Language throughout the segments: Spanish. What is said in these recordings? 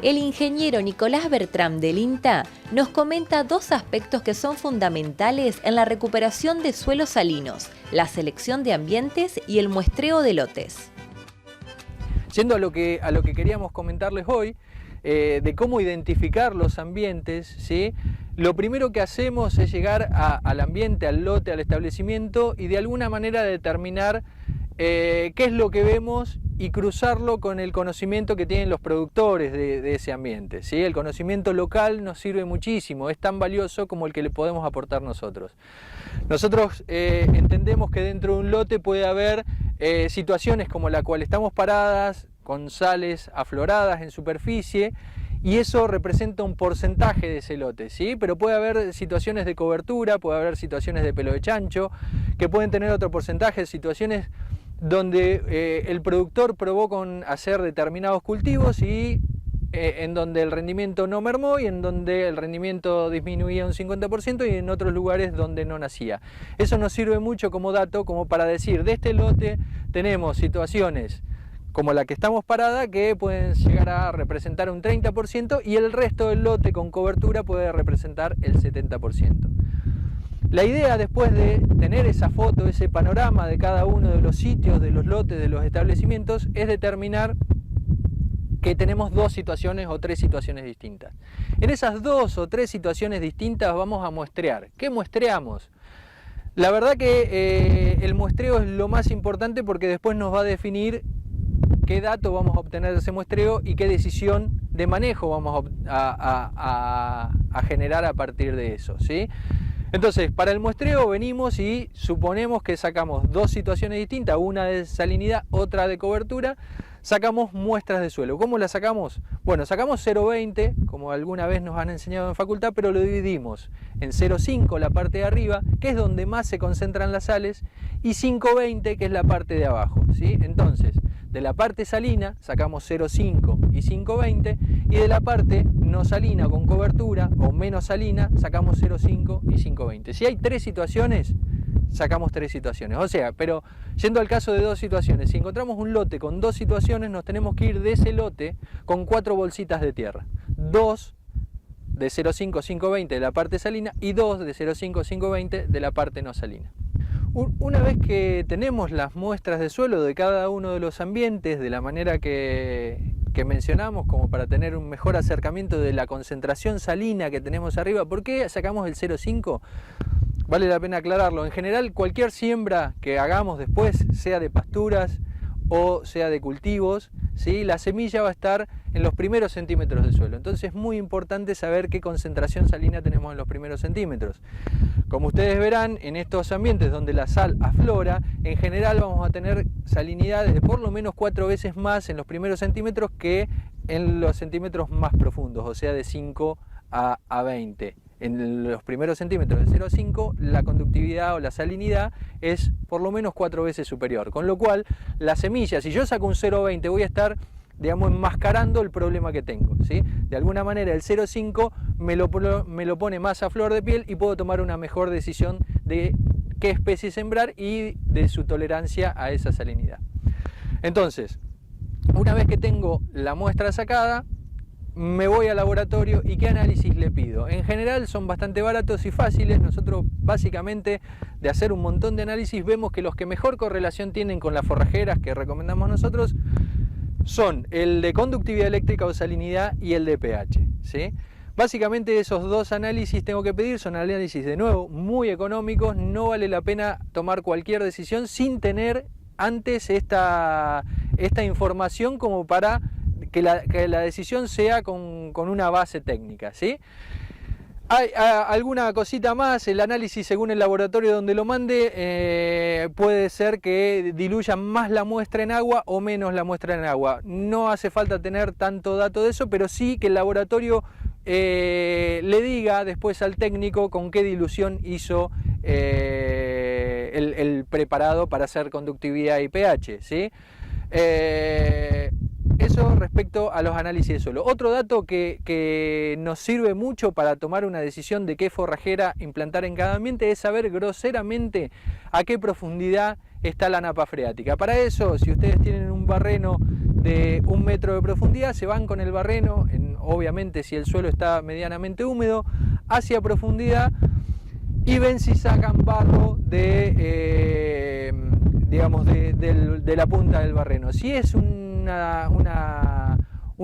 El ingeniero Nicolás Bertram del INTA nos comenta dos aspectos que son fundamentales en la recuperación de suelos salinos: la selección de ambientes y el muestreo de lotes. Yendo a lo que queríamos comentarles hoy, de cómo identificar los ambientes, ¿sí? Lo primero que hacemos es llegar al ambiente, al lote, al establecimiento y de alguna manera determinar qué es lo que vemos y cruzarlo con el conocimiento que tienen los productores de ese ambiente, ¿sí? El conocimiento local nos sirve muchísimo, es tan valioso como el que le podemos aportar nosotros. Nosotros entendemos que dentro de un lote puede haber situaciones como la cual estamos paradas, con sales afloradas en superficie, y eso representa un porcentaje de ese lote, ¿sí? Pero puede haber situaciones de cobertura, puede haber situaciones de pelo de chancho, que pueden tener otro porcentaje, situaciones donde el productor probó con hacer determinados cultivos y en donde el rendimiento no mermó y en donde el rendimiento disminuía un 50% y en otros lugares donde no nacía. Eso nos sirve mucho como dato, como para decir, de este lote tenemos situaciones como la que estamos parada, que pueden llegar a representar un 30% y el resto del lote con cobertura puede representar el 70%. La idea, después de tener esa foto, ese panorama de cada uno de los sitios, de los lotes, de los establecimientos, es determinar que tenemos dos situaciones o tres situaciones distintas. En esas dos o tres situaciones distintas vamos a muestrear. ¿Qué muestreamos? La verdad que el muestreo es lo más importante porque después nos va a definir qué dato vamos a obtener de ese muestreo y qué decisión de manejo vamos a generar a partir de eso, ¿sí? Entonces, para el muestreo venimos y suponemos que sacamos dos situaciones distintas, una de salinidad, otra de cobertura, sacamos muestras de suelo. ¿Cómo las sacamos? Bueno, sacamos 0,20, como alguna vez nos han enseñado en facultad, pero lo dividimos en 0,5, la parte de arriba, que es donde más se concentran las sales, y 5,20, que es la parte de abajo, ¿sí? Entonces, de la parte salina sacamos 0,5 y 5,20 y de la parte no salina con cobertura o menos salina sacamos 0,5 y 5,20. Si hay tres situaciones, sacamos tres situaciones. O sea, pero yendo al caso de dos situaciones, si encontramos un lote con dos situaciones, nos tenemos que ir de ese lote con 4 bolsitas de tierra. 2 de 0,5, 5,20 de la parte salina y 2 de 0,5, 5,20 de la parte no salina. Una vez que tenemos las muestras de suelo de cada uno de los ambientes de la manera que mencionamos, como para tener un mejor acercamiento de la concentración salina que tenemos arriba, ¿por qué sacamos el 0,5? Vale la pena aclararlo. En general, cualquier siembra que hagamos después, sea de pasturas o sea de cultivos, ¿sí? La semilla va a estar en los primeros centímetros del suelo. Entonces es muy importante saber qué concentración salina tenemos en los primeros centímetros. Como ustedes verán, en estos ambientes donde la sal aflora, en general vamos a tener salinidades de por lo menos 4 veces más en los primeros centímetros que en los centímetros más profundos, o sea de 5 a 20. En los primeros centímetros de 0 a 5 la conductividad o la salinidad es por lo menos 4 veces superior, con lo cual la semilla, si yo saco un 0,20 voy a estar, digamos, enmascarando el problema que tengo, ¿sí? De alguna manera el 0,5 me lo pone más a flor de piel y puedo tomar una mejor decisión de qué especie sembrar y de su tolerancia a esa salinidad. Entonces, una vez que tengo la muestra sacada, me voy al laboratorio y ¿qué análisis le pido? En general son bastante baratos y fáciles. Nosotros básicamente de hacer un montón de análisis vemos que los que mejor correlación tienen con las forrajeras que recomendamos nosotros son el de conductividad eléctrica o salinidad y el de pH, ¿sí? Básicamente esos dos análisis tengo que pedir, son análisis de nuevo muy económicos, no vale la pena tomar cualquier decisión sin tener antes esta información como para que la decisión sea con una base técnica, ¿sí? Hay alguna cosita más, el análisis según el laboratorio donde lo mande puede ser que diluya más la muestra en agua o menos la muestra en agua. No hace falta tener tanto dato de eso, pero sí que el laboratorio le diga después al técnico con qué dilución hizo el preparado para hacer conductividad y pH, ¿sí? Eso respecto a los análisis de suelo. Otro dato que nos sirve mucho para tomar una decisión de qué forrajera implantar en cada ambiente es saber groseramente a qué profundidad está la napa freática. Para eso, si ustedes tienen un barreno de 1 metro de profundidad, se van con el barreno, obviamente si el suelo está medianamente húmedo, hacia profundidad y ven si sacan barro de, digamos, de la punta del barreno. Si es un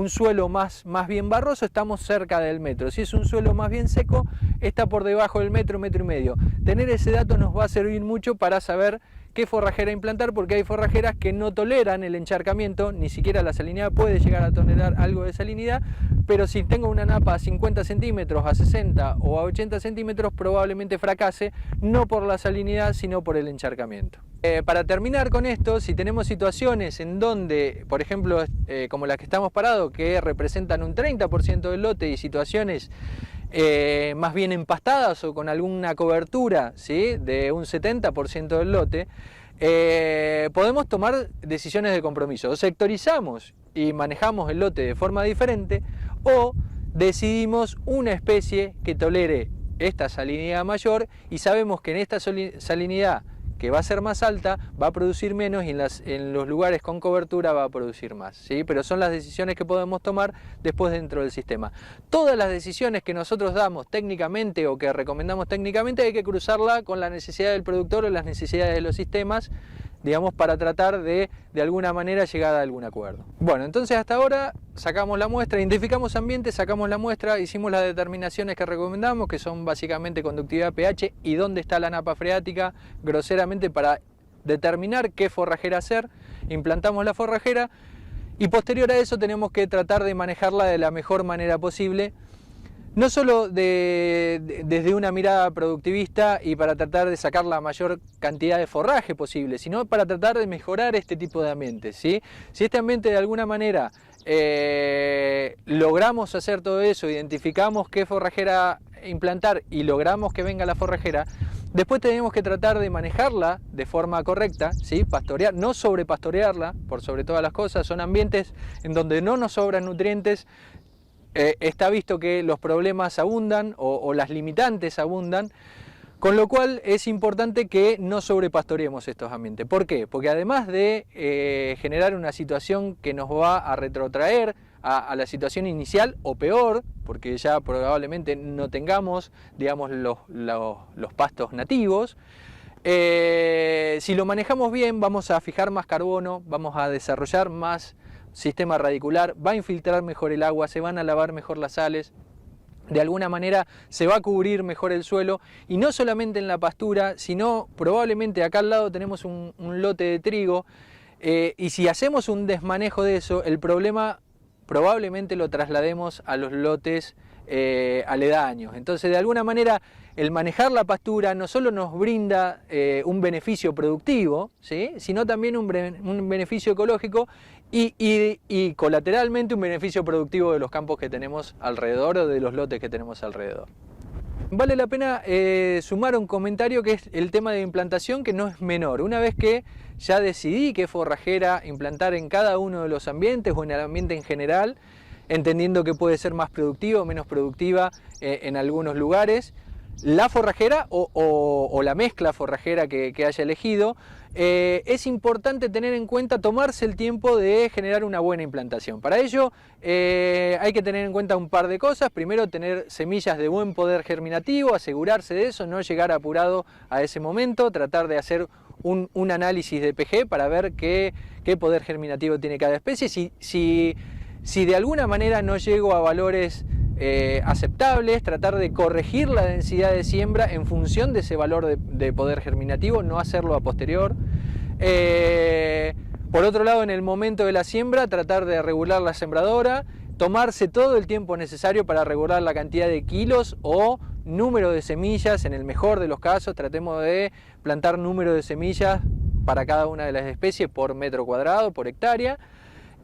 suelo más bien barroso, estamos cerca del metro. Si es un suelo más bien seco, está por debajo del metro, metro y medio. Tener ese dato nos va a servir mucho para saber qué forrajera implantar, porque hay forrajeras que no toleran el encharcamiento, ni siquiera la salinidad puede llegar a tolerar algo de salinidad, pero si tengo una napa a 50 centímetros, a 60 o a 80 centímetros, probablemente fracase, no por la salinidad, sino por el encharcamiento. Para terminar con esto, si tenemos situaciones en donde, por ejemplo, como las que estamos parados, que representan un 30% del lote, y situaciones más bien empastadas o con alguna cobertura, ¿sí?, de un 70% del lote, podemos tomar decisiones de compromiso. O sectorizamos y manejamos el lote de forma diferente, o decidimos una especie que tolere esta salinidad mayor y sabemos que en esta salinidad, que va a ser más alta, va a producir menos, y en los lugares con cobertura va a producir más, ¿sí? Pero son las decisiones que podemos tomar después dentro del sistema. Todas las decisiones que nosotros damos técnicamente o que recomendamos técnicamente hay que cruzarla con la necesidad del productor o las necesidades de los sistemas, digamos, para tratar de alguna manera llegar a algún acuerdo. Bueno, entonces hasta ahora sacamos la muestra, identificamos ambientes, sacamos la muestra, hicimos las determinaciones que recomendamos, que son básicamente conductividad, pH y dónde está la napa freática, groseramente, para determinar qué forrajera hacer. Implantamos la forrajera y posterior a eso tenemos que tratar de manejarla de la mejor manera posible, no solo desde una mirada productivista y para tratar de sacar la mayor cantidad de forraje posible, sino para tratar de mejorar este tipo de ambientes, ¿sí? Si este ambiente de alguna manera logramos hacer todo eso, identificamos qué forrajera implantar y logramos que venga la forrajera, después tenemos que tratar de manejarla de forma correcta, ¿sí? Pastorear, no sobrepastorearla, por sobre todas las cosas. Son ambientes en donde no nos sobran nutrientes. Está visto que los problemas abundan o las limitantes abundan, con lo cual es importante que no sobrepastoreemos estos ambientes. ¿Por qué? Porque además de generar una situación que nos va a retrotraer a la situación inicial o peor, porque ya probablemente no tengamos, digamos, los pastos nativos, si lo manejamos bien vamos a fijar más carbono, vamos a desarrollar más sistema radicular, va a infiltrar mejor el agua, se van a lavar mejor las sales, de alguna manera se va a cubrir mejor el suelo, y no solamente en la pastura, sino probablemente acá al lado tenemos un lote de trigo, y si hacemos un desmanejo de eso, el problema probablemente lo traslademos a los lotes aledaños. Entonces, de alguna manera, el manejar la pastura no solo nos brinda un beneficio productivo, ¿sí?, sino también un beneficio ecológico y colateralmente un beneficio productivo de los campos que tenemos alrededor o de los lotes que tenemos alrededor. Vale la pena sumar un comentario, que es el tema de implantación, que no es menor. Una vez que ya decidí qué forrajera implantar en cada uno de los ambientes o en el ambiente en general, entendiendo que puede ser más productiva o menos productiva en algunos lugares, la forrajera o la mezcla forrajera que haya elegido, es importante tener en cuenta, tomarse el tiempo de generar una buena implantación. Para ello hay que tener en cuenta un par de cosas. Primero, tener semillas de buen poder germinativo, asegurarse de eso, no llegar apurado a ese momento, tratar de hacer un análisis de pH para ver qué poder germinativo tiene cada especie. Si de alguna manera no llego a valores aceptables, tratar de corregir la densidad de siembra en función de ese valor de poder germinativo, no hacerlo a posterior. Por otro lado, en el momento de la siembra, tratar de regular la sembradora, tomarse todo el tiempo necesario para regular la cantidad de kilos o número de semillas. En el mejor de los casos, tratemos de plantar número de semillas para cada una de las especies por metro cuadrado, por hectárea.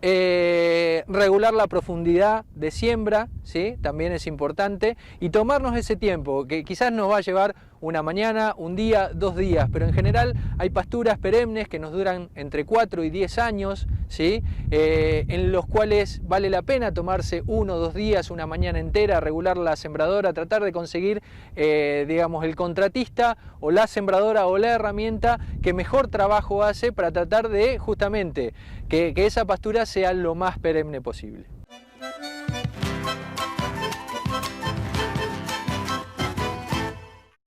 Regular la profundidad de siembra, ¿sí?, también es importante, y tomarnos ese tiempo, que quizás nos va a llevar una mañana, un día, 2 días, pero en general hay pasturas perennes que nos duran entre 4 y 10 años, ¿sí? En los cuales vale la pena tomarse 1 o 2 días, una mañana entera, regular la sembradora, tratar de conseguir, digamos, el contratista o la sembradora o la herramienta que mejor trabajo hace para tratar de justamente que esa pastura sea lo más perenne posible.